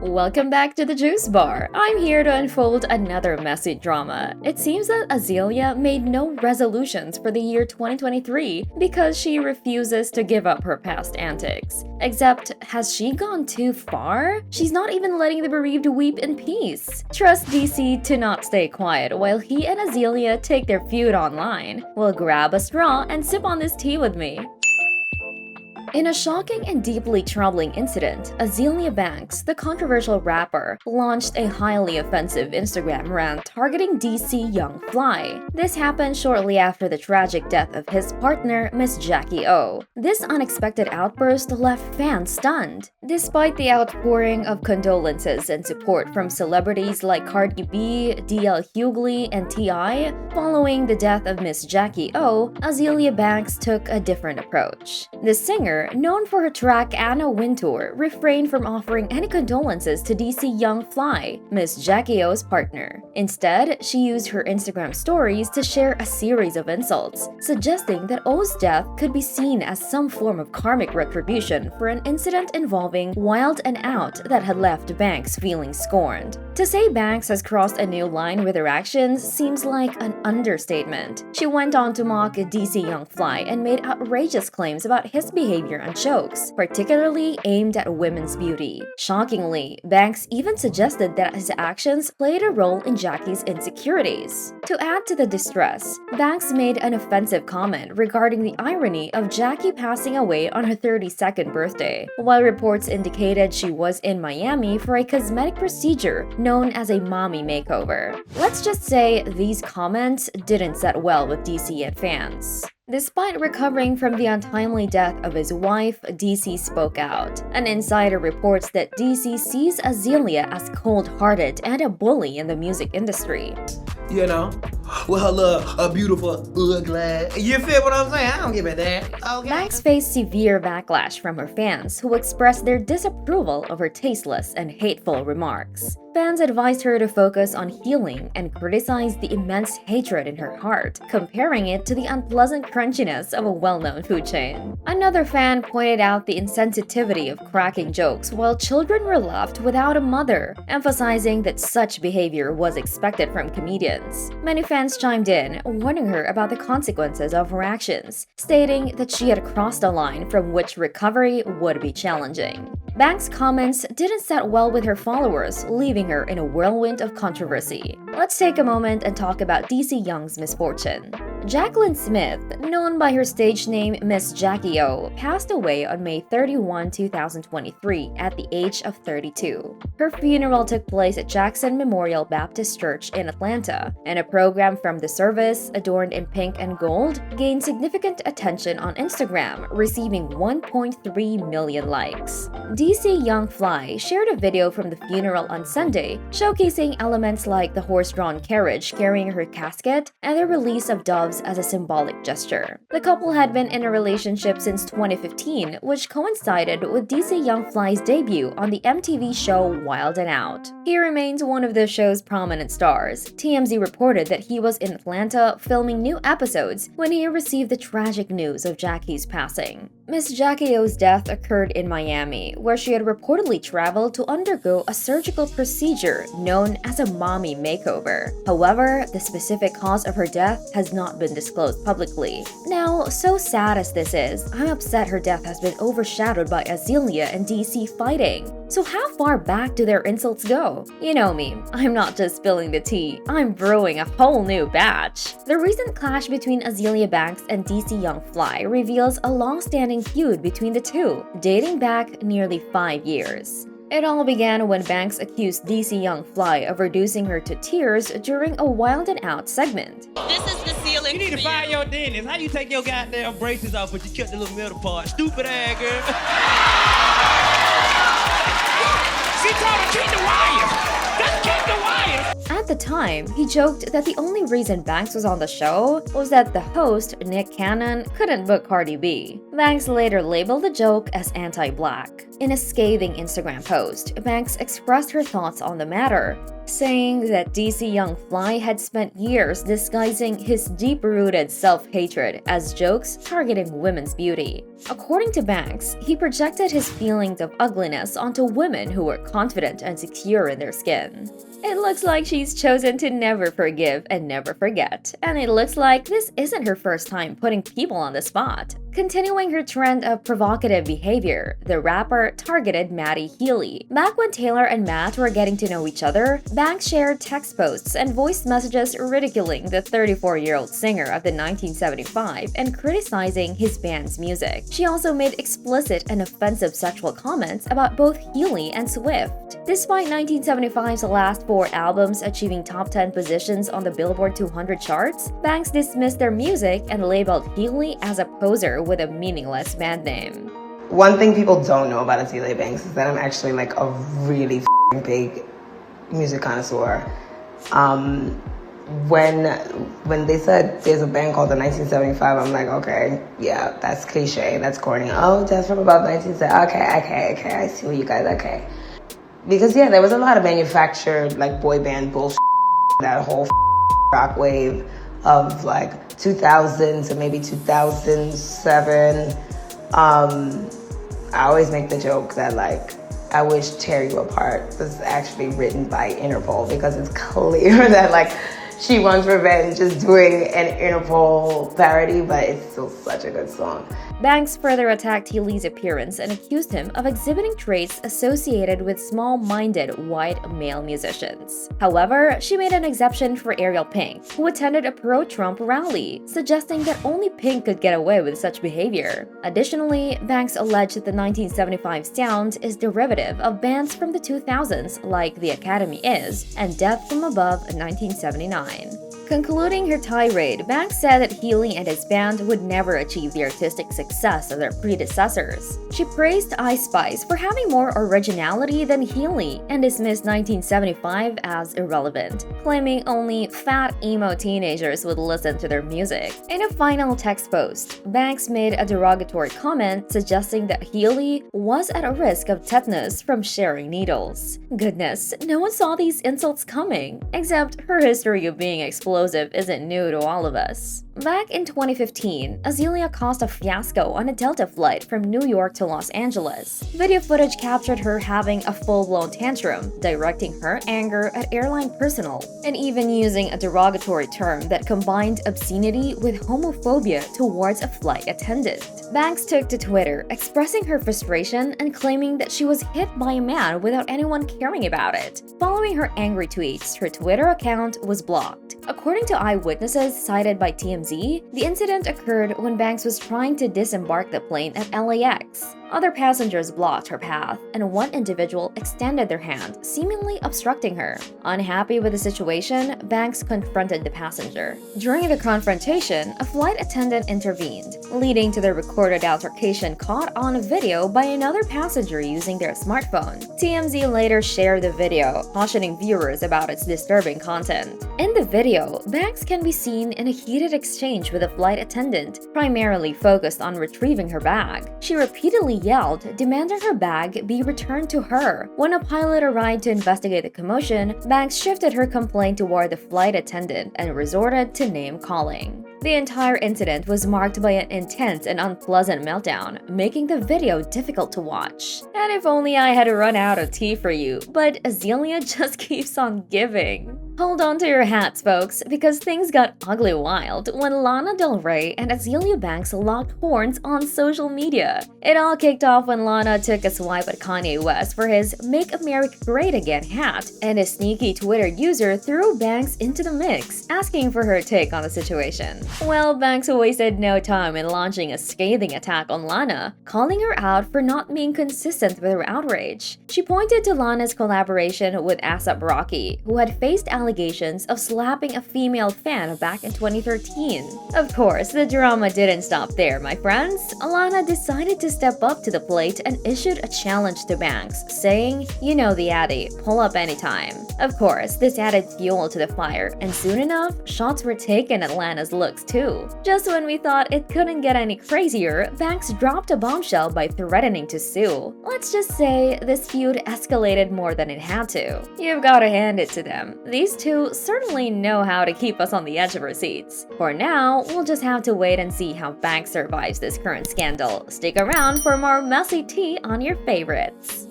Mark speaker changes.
Speaker 1: Welcome back to the Juice Bar. I'm here to unfold another messy drama. It seems that Azealia made no resolutions for the year 2023 because she refuses to give up her past antics. Except, has she gone too far? She's not even letting the bereaved weep in peace. Trust DC to not stay quiet while he and Azealia take their feud online. Well, grab a straw and sip on this tea with me. In a shocking and deeply troubling incident, Azealia Banks, the controversial rapper, launched a highly offensive Instagram rant targeting DC Young Fly. This happened shortly after the tragic death of his partner, Miss Jackie O. This unexpected outburst left fans stunned. Despite the outpouring of condolences and support from celebrities like Cardi B, DL Hughley, and T.I., following the death of Miss Jackie O, Azealia Banks took a different approach. The singer, known for her track Anna Wintour, refrained from offering any condolences to DC Young Fly, Miss Jackie O's partner. Instead, she used her Instagram stories to share a series of insults, suggesting that O's death could be seen as some form of karmic retribution for an incident involving Wild and Out that had left Banks feeling scorned. To say Banks has crossed a new line with her actions seems like an understatement. She went on to mock DC Young Fly and made outrageous claims about his behavior and jokes, particularly aimed at women's beauty. Shockingly, Banks even suggested that his actions played a role in Jackie's insecurities. To add to the distress, Banks made an offensive comment regarding the irony of Jackie passing away on her 32nd birthday, while reports indicated she was in Miami for a cosmetic procedure known as a mommy makeover. Let's just say these comments didn't set well with DC and fans. Despite recovering from the untimely death of his wife, DC spoke out. An insider reports that DC sees Azealia as cold-hearted and a bully in the music industry.
Speaker 2: You know, with her little beautiful ugly. You feel what I'm saying? I don't give a damn. Okay.
Speaker 1: Banks faced severe backlash from her fans who expressed their disapproval of her tasteless and hateful remarks. Fans advised her to focus on healing and criticized the immense hatred in her heart, comparing it to the unpleasant crunchiness of a well-known food chain. Another fan pointed out the insensitivity of cracking jokes while children were left without a mother, emphasizing that such behavior was expected from comedians. Many fans chimed in, warning her about the consequences of her actions, stating that she had crossed a line from which recovery would be challenging. Banks' comments didn't set well with her followers, leaving her in a whirlwind of controversy. Let's take a moment and talk about DC Young's misfortune. Jacqueline Smith, known by her stage name Miss Jackie O, passed away on May 31, 2023 at the age of 32. Her funeral took place at Jackson Memorial Baptist Church in Atlanta, and a program from the service, adorned in pink and gold, gained significant attention on Instagram, receiving 1.3 million likes. DC Young Fly shared a video from the funeral on Sunday, showcasing elements like the horse-drawn carriage carrying her casket and the release of doves as a symbolic gesture. The couple had been in a relationship since 2015, which coincided with DC Young Fly's debut on the MTV show Wild and Out. He remains one of the show's prominent stars. TMZ reported that he was in Atlanta filming new episodes when he received the tragic news of Jackie's passing. Miss Jackie O's death occurred in Miami, where she had reportedly traveled to undergo a surgical procedure known as a mommy makeover. However, the specific cause of her death has not been disclosed publicly. Now, so sad as this is, I'm upset her death has been overshadowed by Azealia and DC fighting. So how far back do their insults go? You know me, I'm not just spilling the tea, I'm brewing a whole new batch. The recent clash between Azealia Banks and DC Young Fly reveals a long-standing feud between the two, dating back nearly 5 years. It all began when Banks accused DC Young Fly of reducing her to tears during a Wild and Out segment.
Speaker 3: This is the ceiling.
Speaker 4: You need to fire your dentist. How you take your goddamn braces off but you cut the little middle part? Stupid ass girl. She told her keep the wire. Just keep the wire.
Speaker 1: At the time, he joked that the only reason Banks was on the show was that the host, Nick Cannon, couldn't book Cardi B. Banks later labeled the joke as anti-black. In a scathing Instagram post, Banks expressed her thoughts on the matter, saying that DC Young Fly had spent years disguising his deep-rooted self-hatred as jokes targeting women's beauty. According to Banks, he projected his feelings of ugliness onto women who were confident and secure in their skin. It looks like she's chosen to never forgive and never forget, and it looks like this isn't her first time putting people on the spot. Continuing her trend of provocative behavior, the rapper targeted Matty Healy. Back when Taylor and Matt were getting to know each other, Banks shared text posts and voice messages ridiculing the 34-year-old singer of the 1975 and criticizing his band's music. She also made explicit and offensive sexual comments about both Healy and Swift. Despite 1975's last 4 albums achieving top 10 positions on the Billboard 200 charts, Banks dismissed their music and labeled Healy as a poser with a meaningless band name.
Speaker 3: One thing people don't know about Azealia Banks is that I'm actually like a really big music connoisseur. When they said there's a band called the 1975, I'm like, okay, yeah, that's cliche, that's corny. Oh, that's from about 1970. Okay, I see what you guys, okay. Because yeah, there was a lot of manufactured like boy band bullshit, that whole rock wave of like 2000 to maybe 2007. I always make the joke that like, I wish Tear You Apart was actually written by Interpol, because it's clear that like she wants revenge just doing an Interpol parody, but it's still such a good song.
Speaker 1: Banks further attacked Healy's appearance and accused him of exhibiting traits associated with small-minded white male musicians. However, she made an exception for Ariel Pink, who attended a pro-Trump rally, suggesting that only Pink could get away with such behavior. Additionally, Banks alleged that the 1975 sound is derivative of bands from the 2000s like The Academy Is and Death from Above in 1979. Concluding her tirade, Banks said that Healy and his band would never achieve the artistic success of their predecessors. She praised Ice Spice for having more originality than Healy and dismissed 1975 as irrelevant, claiming only fat emo teenagers would listen to their music. In a final text post, Banks made a derogatory comment suggesting that Healy was at a risk of tetanus from sharing needles. Goodness, no one saw these insults coming, except her history of being explosive isn't new to all of us. Back in 2015, Azealia caused a fiasco on a Delta flight from New York to Los Angeles. Video footage captured her having a full-blown tantrum, directing her anger at airline personnel, and even using a derogatory term that combined obscenity with homophobia towards a flight attendant. Banks took to Twitter, expressing her frustration and claiming that she was hit by a man without anyone caring about it. Following her angry tweets, her Twitter account was blocked. According to eyewitnesses cited by TMZ, the incident occurred when Banks was trying to disembark the plane at LAX. Other passengers blocked her path, and one individual extended their hand, seemingly obstructing her. Unhappy with the situation, Banks confronted the passenger. During the confrontation, a flight attendant intervened, leading to the recorded altercation caught on video by another passenger using their smartphone. TMZ later shared the video, cautioning viewers about its disturbing content. In the video, Banks can be seen in a heated exchange with a flight attendant, primarily focused on retrieving her bag. She repeatedly yelled, demanding her bag be returned to her. When a pilot arrived to investigate the commotion, Banks shifted her complaint toward the flight attendant and resorted to name-calling. The entire incident was marked by an intense and unpleasant meltdown, making the video difficult to watch. And if only I had run out of tea for you, but Azealia just keeps on giving. Hold on to your hats, folks, because things got ugly wild when Lana Del Rey and Azealia Banks locked horns on social media. It all kicked off when Lana took a swipe at Kanye West for his Make America Great Again hat, and a sneaky Twitter user threw Banks into the mix, asking for her take on the situation. Well, Banks wasted no time in launching a scathing attack on Lana, calling her out for not being consistent with her outrage. She pointed to Lana's collaboration with A$AP Rocky, who had faced allegations allegations of slapping a female fan back in 2013. Of course, the drama didn't stop there, my friends. Lana decided to step up to the plate and issued a challenge to Banks, saying, "You know the addy, pull up anytime." Of course, this added fuel to the fire, and soon enough, shots were taken at Lana's looks too. Just when we thought it couldn't get any crazier, Banks dropped a bombshell by threatening to sue. Let's just say this feud escalated more than it had to. You've gotta hand it to them. These two certainly know how to keep us on the edge of our seats. For now, we'll just have to wait and see how Banks survives this current scandal. Stick around for more messy tea on your favorites.